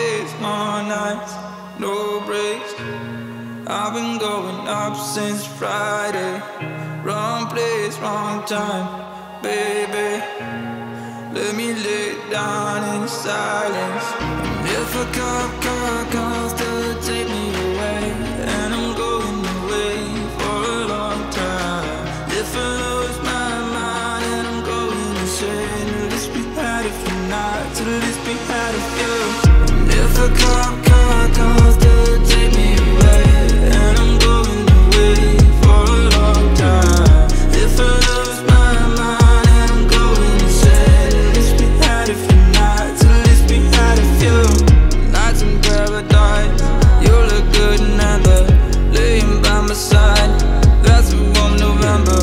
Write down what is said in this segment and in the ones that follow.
days, long nights, no breaks. I've been going up since Friday. Wrong place, wrong time, baby. Let me lay down in silence. And if a car comes to take me away, and I'm going away for a long time. If I lose my mind and I'm going insane, at least we had it for nights, at least we had it for. And if a car comes to take me away, and I'm going away for a long time. If I lose my mind and I'm going insane, at least we had it for nights, at least we had a few nights in paradise. You look good in amber, laying by my side. That's a warm November,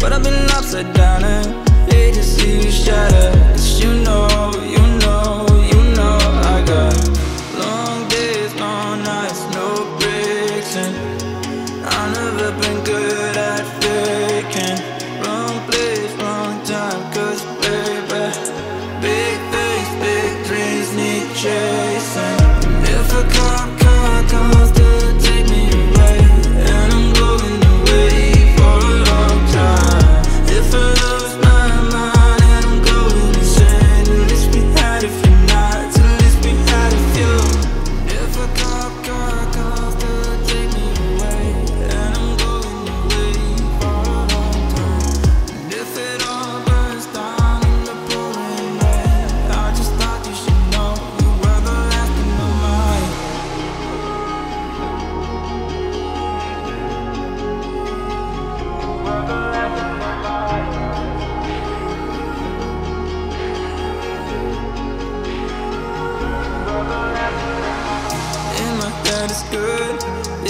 but I've been upside down and hate to see you shatter. 'Cause you know I got long days, long nights, no breaks, and I've never been good at faking. Wrong place, wrong time, 'cause baby, big things, big dreams need chasing. And if a car comes to take me away, and I'm going away for a long time. If I lose my mind and I'm going insane, at least we had it for nights, at least we had a few. If a car comes to take me away, and I'm going away for a long time. And if it all burns down in the pouring rain, I just thought you should know you were the last in my mind. In my head is good,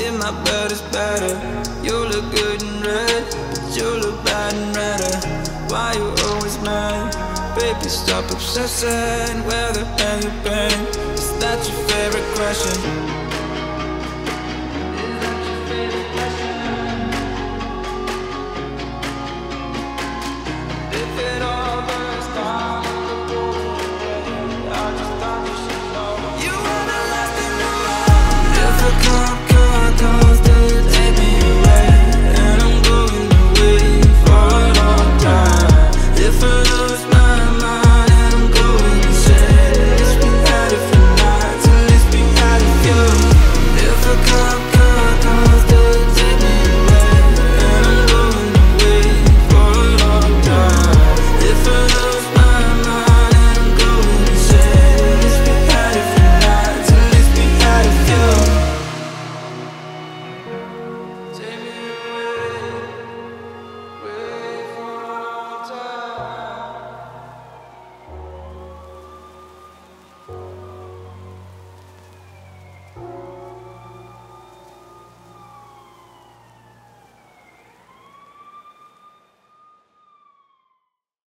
in my bed is better. You look good in red, but you look bad in redder. Why you always mad? Baby, stop obsessing. Where the hell you been? Is that your favorite question?